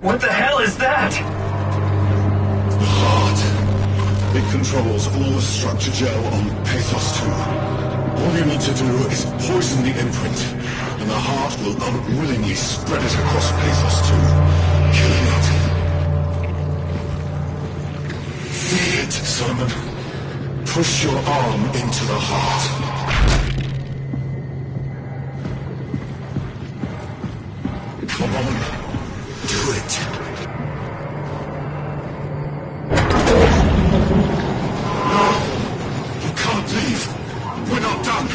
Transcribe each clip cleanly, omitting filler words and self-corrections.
What the hell is that? Heart. It controls all the structure gel on Pathos 2. All you need to do is poison the imprint, and the heart will unwillingly spread it across Pathos 2, killing it. Feel it, Simon. Push your arm into the heart. Come on. Do it. No! You can't leave. We're not done.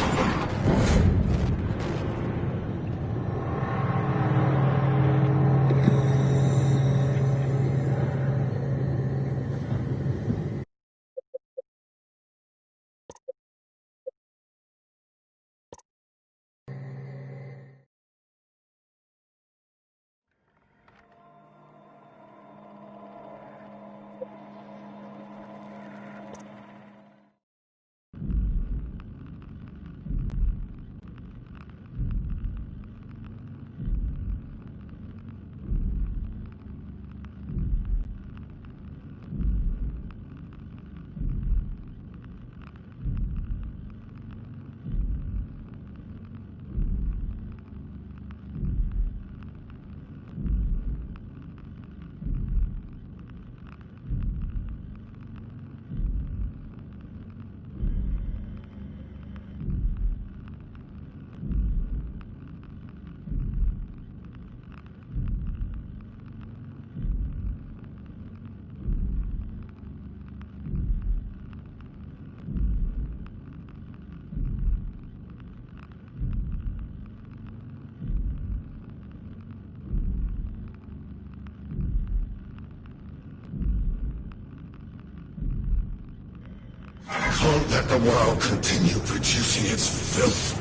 Can't let the world continue producing its filth.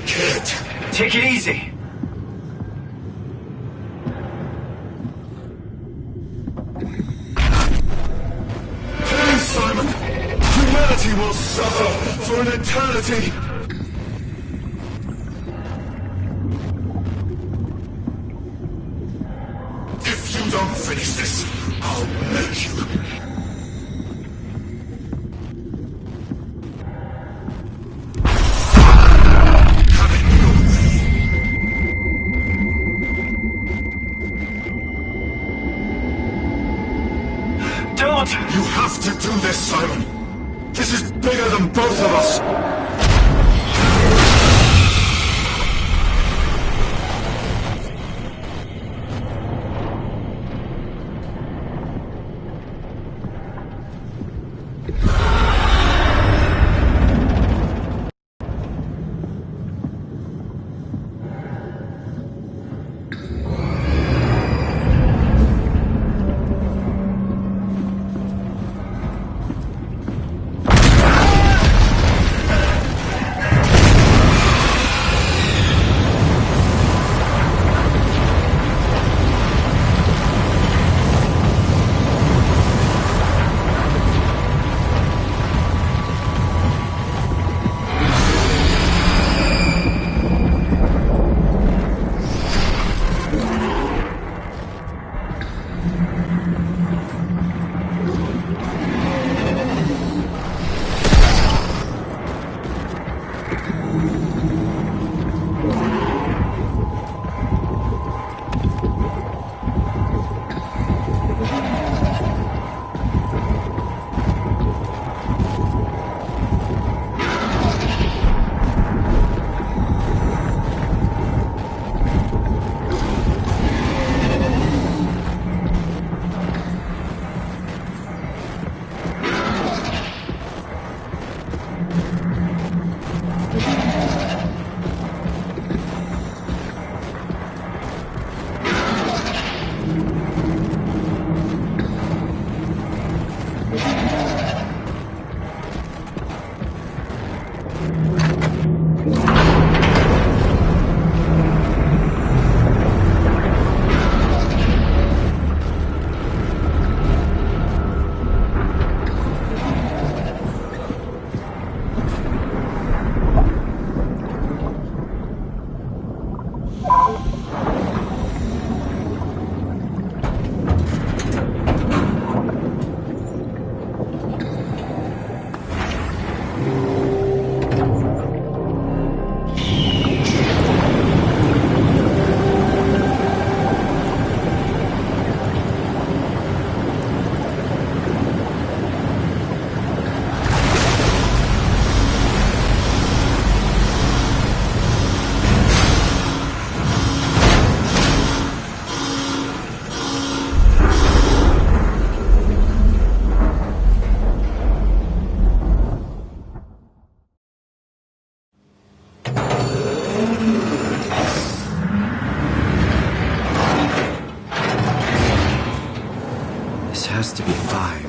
Kid! Take it easy. Please, Simon! Humanity will suffer for an eternity! If you don't finish this, I'll make you. You have to do this, Simon. This is bigger than both of us.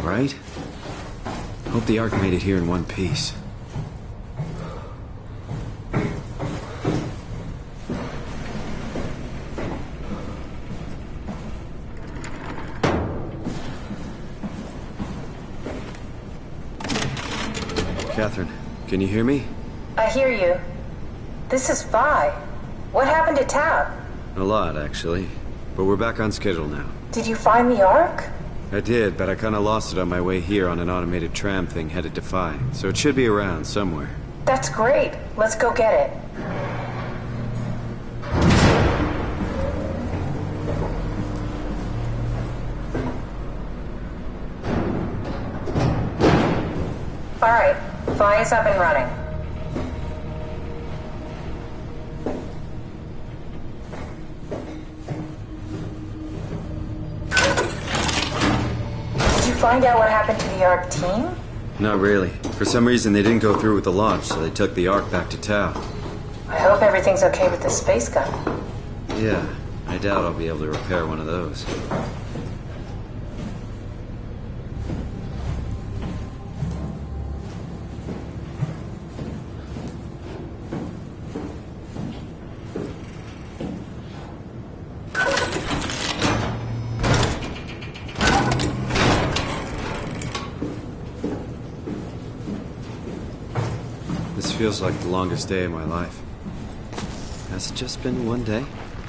right? Hope the Ark made it here in one piece. Catherine, can you hear me? I hear you. This is Vi. What happened to Tab? A lot, actually. But we're back on schedule now. Did you find the Ark? I did, but I kinda lost it on my way here on an automated tram thing headed to Phi. So it should be around somewhere. That's great. Let's go get it. All right. Vi is up and running. Did you find out what happened to the Ark team? Not really. For some reason, they didn't go through with the launch, so they took the Ark back to Tau. I hope everything's okay with the space gun. Yeah, I doubt I'll be able to repair one of those. This feels like the longest day of my life. Has it just been one day?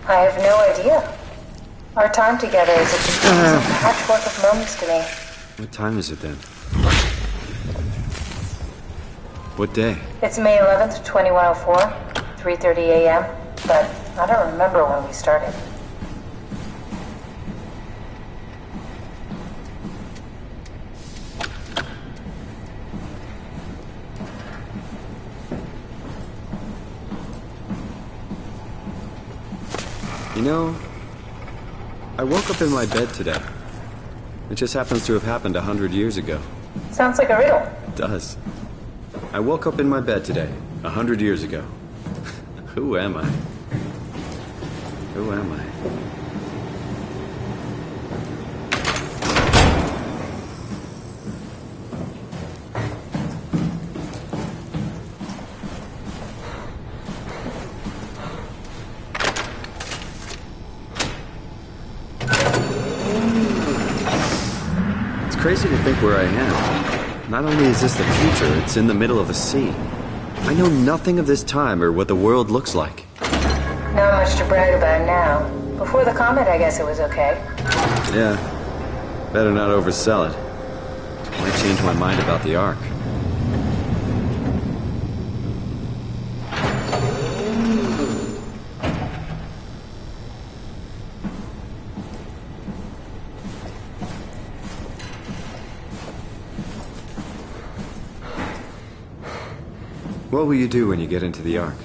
I have no idea. Our time together is a confusing patchwork of moments to me. What time is it then? What day? It's May 11th, 2104, 3:30 a.m., but I don't remember when we started. You know, I woke up in my bed today. It just happens to have happened 100 years ago. Sounds like a riddle. It does. I woke up in my bed today, 100 years ago. Who am I? Who am I? Crazy to think where I am. Not only is this the future, it's in the middle of the sea. I know nothing of this time or what the world looks like. Not much to brag about now. Before the comet, I guess it was okay. Yeah. Better not oversell it. Might change my mind about the Ark. What will you do when you get into the Ark?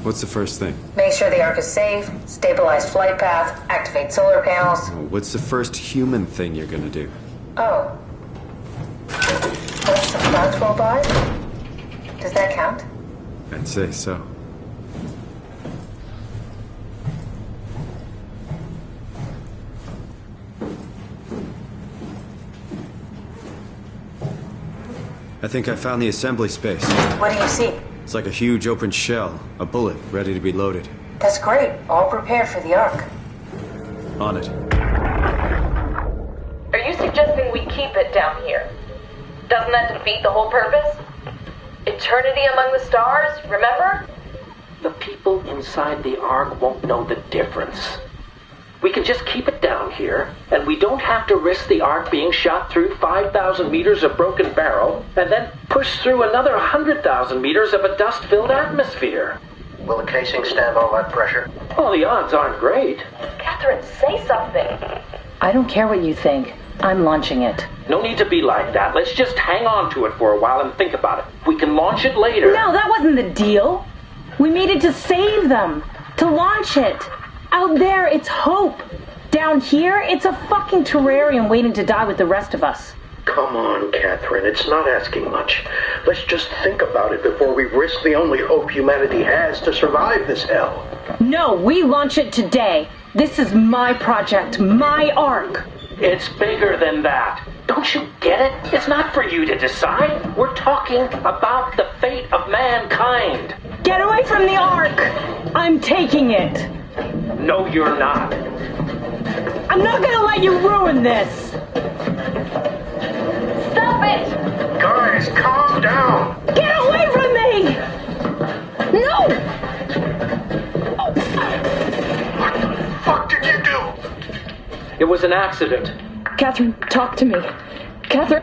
What's the first thing? Make sure the Ark is safe, stabilize flight path, activate solar panels. What's the first human thing you're gonna do? Oh. Watch some clouds roll by? Does that count? I'd say so. I think I found the assembly space. What do you see? It's like a huge open shell, a bullet ready to be loaded. That's great. All prepared for the Ark. On it. Are you suggesting we keep it down here? Doesn't that defeat the whole purpose? Eternity among the stars, remember? The people inside the Ark won't know the difference. We can just keep it down here, and we don't have to risk the Ark being shot through 5,000 meters of broken barrel, and then push through another 100,000 meters of a dust-filled atmosphere. Will the casing stand all that pressure? Well, the odds aren't great. Catherine, say something. I don't care what you think. I'm launching it. No need to be like that. Let's just hang on to it for a while and think about it. We can launch it later. No, that wasn't the deal. We made it to save them. To launch it. Out there, it's hope. Down here, it's a fucking terrarium waiting to die with the rest of us. Come on, Catherine. It's not asking much. Let's just think about it before we risk the only hope humanity has to survive this hell. No, we launch it today. This is my project, my Ark. It's bigger than that. Don't you get it? It's not for you to decide. We're talking about the fate of mankind. Get away from the Ark! I'm taking it! No, you're not. I'm not gonna let you ruin this! Stop it! Guys, calm down! Get away from me! No! What the fuck did you do? It was an accident. Catherine, talk to me. Catherine...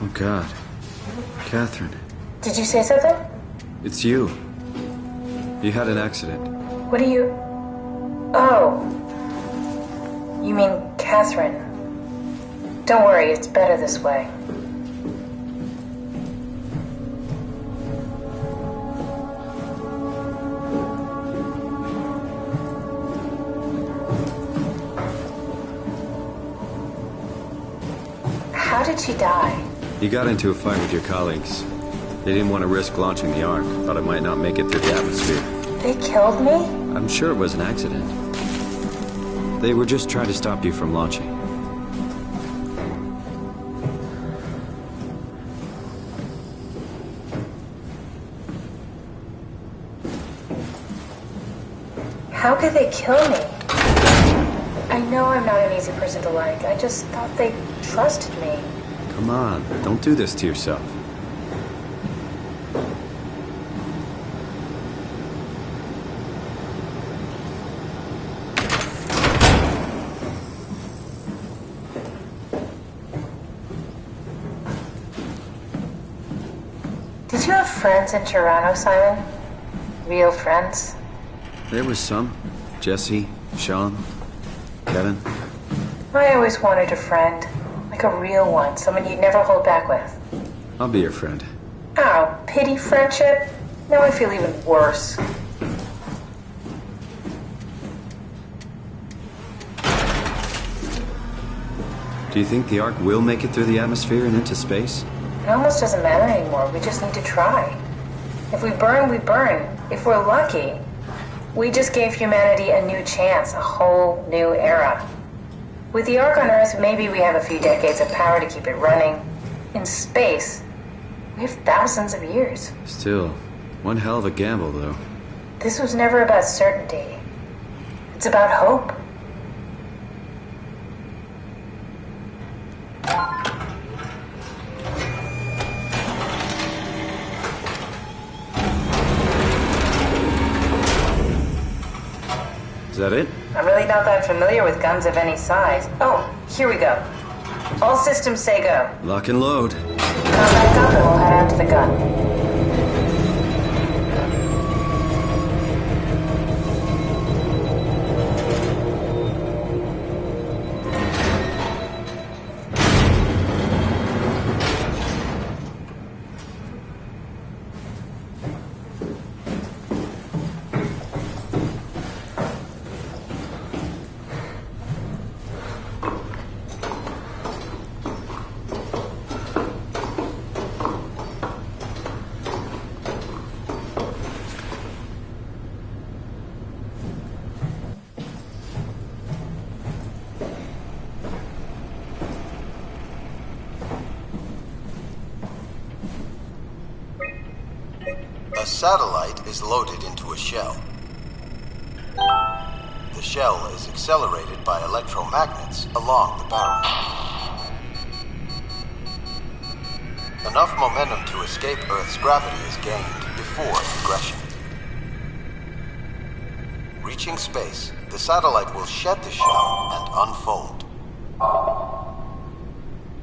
Oh, God. Catherine, Did you say something? it's you. You had an accident. What are you... Oh. You mean Catherine. Don't worry, it's better this way. How did she die? You got into a fight with your colleagues. They didn't want to risk launching the Ark. Thought it might not make it through the atmosphere. They killed me? I'm sure it was an accident. They were just trying to stop you from launching. How could they kill me? I know I'm not an easy person to like. I just thought they trusted me. Come on, don't do this to yourself. Did you have friends in Toronto, Simon? Real friends? There was some. Jesse, Sean, Kevin. I always wanted a friend. Like a real one. Someone you'd never hold back with. I'll be your friend. Oh, pity friendship? Now I feel even worse. Do you think the Ark will make it through the atmosphere and into space? It almost doesn't matter anymore. We just need to try. If we burn, we burn. If we're lucky, we just gave humanity a new chance, a whole new era. With the Ark on Earth, maybe we have a few decades of power to keep it running. In space, we have thousands of years. Still, one hell of a gamble, though. This was never about certainty. It's about hope. Is that it? I'm really not that familiar with guns of any size. Oh, here we go. All systems say go. Lock and load. Combat up and we'll head out to the gun. A satellite is loaded into a shell. The shell is accelerated by electromagnets along the barrel. Enough momentum to escape Earth's gravity is gained before ingression. Reaching space, the satellite will shed the shell and unfold.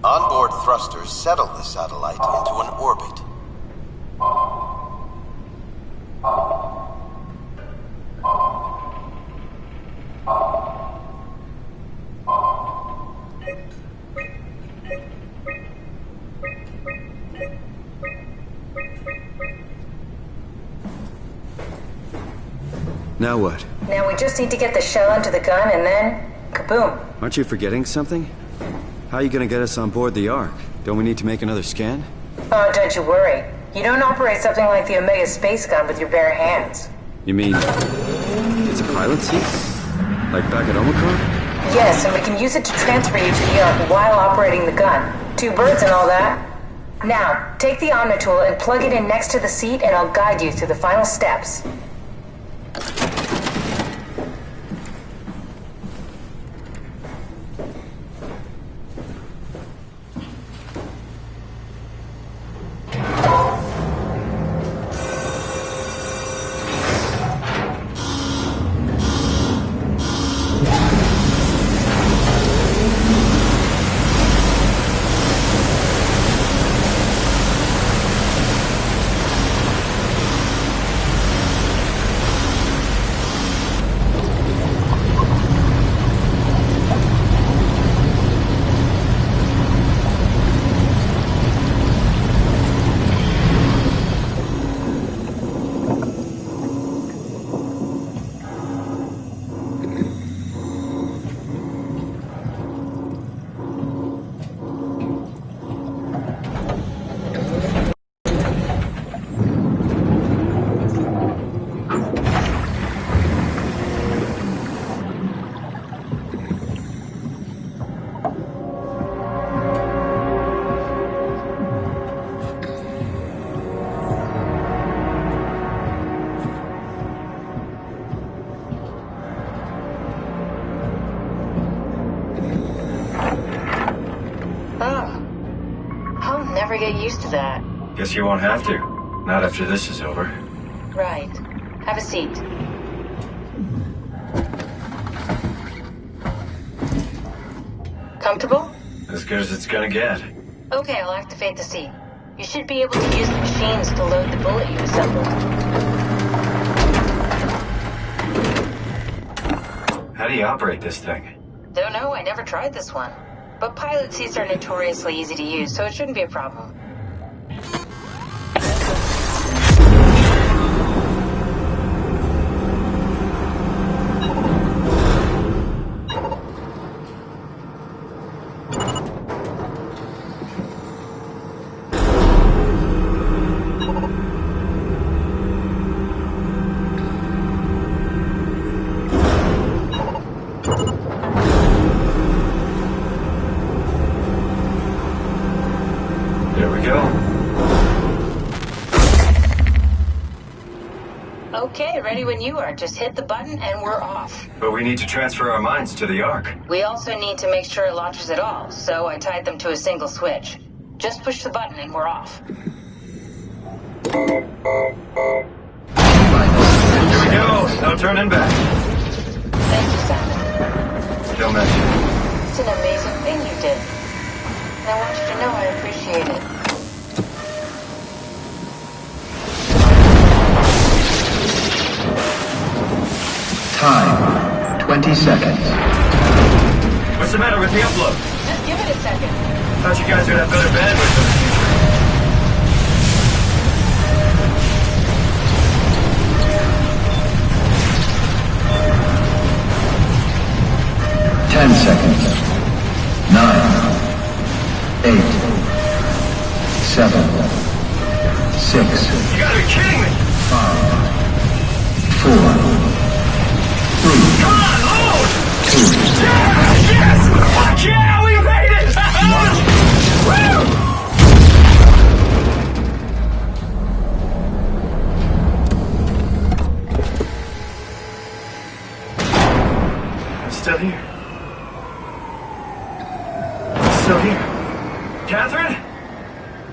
Onboard thrusters settle the satellite into an orbit. Now what? Now we just need to get the shell into the gun and then, kaboom. Aren't you forgetting something? How are you gonna get us on board the Ark? Don't we need to make another scan? Oh, don't you worry. You don't operate something like the Omega space gun with your bare hands. You mean... it's a pilot seat? Like back at Omicron? Yes, and we can use it to transfer you to the Ark while operating the gun. 2 birds and all that. Now, take the Omnitool and plug it in next to the seat and I'll guide you through the final steps. Get used to that. Guess you won't have to. Not after this is over. Right. Have a seat. Comfortable? As good as it's gonna get. Okay, I'll activate the seat. You should be able to use the machines to load the bullet you assembled. How do you operate this thing? Don't know, I never tried this one. But pilot seats are notoriously easy to use, so it shouldn't be a problem. Okay, ready when you are. Just hit the button and we're off. But we need to transfer our minds to the Ark. We also need to make sure it launches at all, so I tied them to a single switch. Just push the button and we're off. Here we go. No turning back. Thank you, Simon. Don't mention it. It's an amazing thing you did. And I want you to know I appreciate it. Time, 20 seconds. What's the matter with the upload? Just give it a second. Thought you guys would have better bandwidth in the future. 10 seconds. 9, 8, 7, 6. You gotta be kidding me! 5, 4. Come on, load! Yeah! Yes! Fuck yeah! We made it! Woo! I'm still here. I'm still here. Catherine?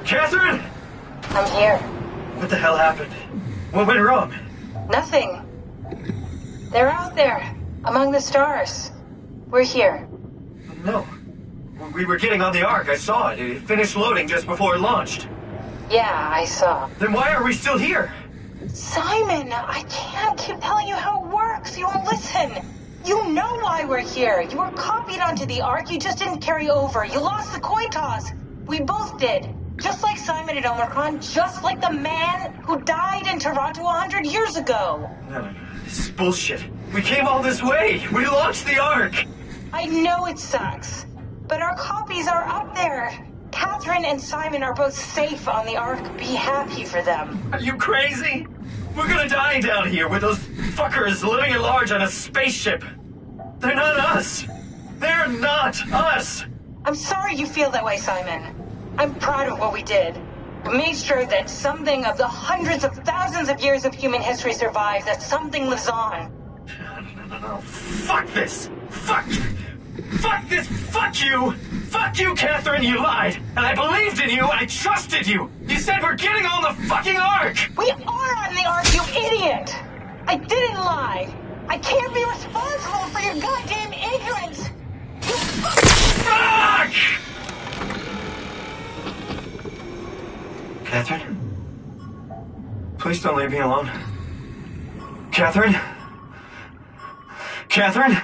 Catherine? I'm here. What the hell happened? What went wrong? Nothing. They're out there, among the stars. We're here. No. We were getting on the Ark. I saw it. It finished loading just before it launched. Yeah, I saw. Then why are we still here? Simon, I can't keep telling you how it works. You won't listen. You know why we're here. You were copied onto the Ark. You just didn't carry over. You lost the coin toss. We both did. Just like Simon at Omicron. Just like the man who died in Toronto 100 years ago. No. This is bullshit. We came all this way. We launched the Ark. I know it sucks, but our copies are up there. Catherine and Simon are both safe on the Ark. Be happy for them. Are you crazy? We're gonna die down here with those fuckers living at large on a spaceship. They're not us. They're not us! I'm sorry you feel that way, Simon. I'm proud of what we did. We made sure that something of the hundreds of thousands of years of human history survives, that something lives on. No. Fuck this! Fuck this! Fuck you! Fuck you, Catherine, you lied! And I believed in you, I trusted you! You said we're getting on the fucking Ark! We are on the Ark, you idiot! I didn't lie! I can't be responsible for your goddamn ignorance! Fuck! Catherine? Please don't leave me alone. Catherine? Catherine?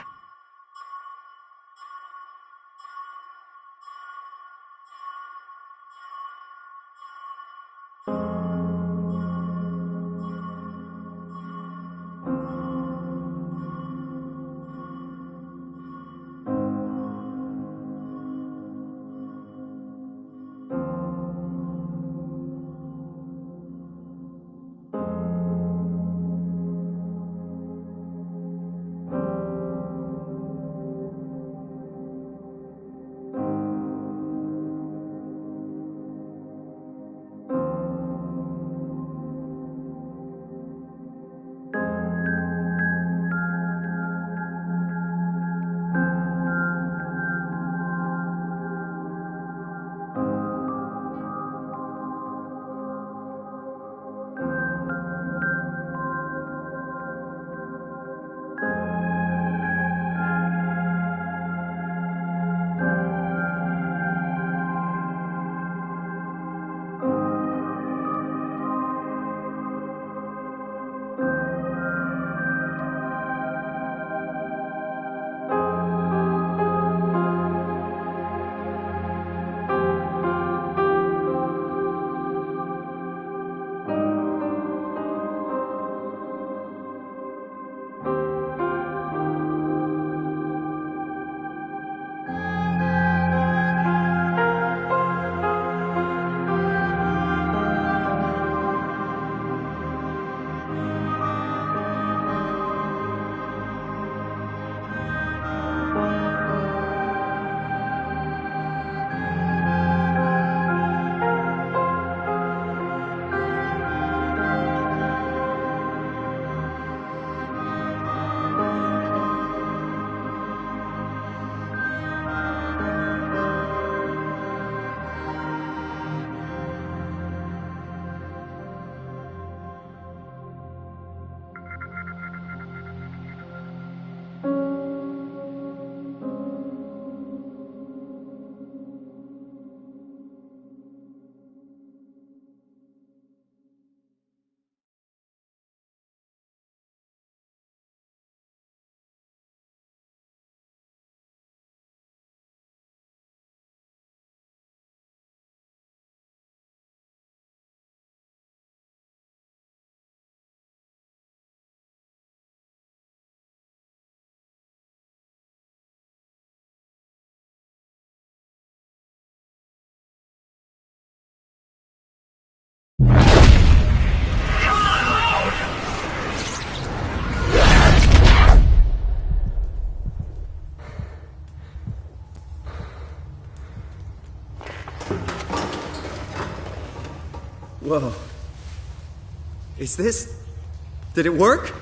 Whoa. Is this... Did it work?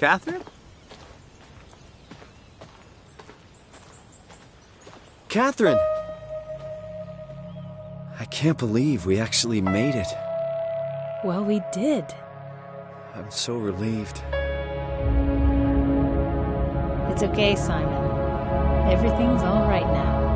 Catherine? Catherine! I can't believe we actually made it. Well, we did. I'm so relieved. It's okay, Simon. Everything's all right now.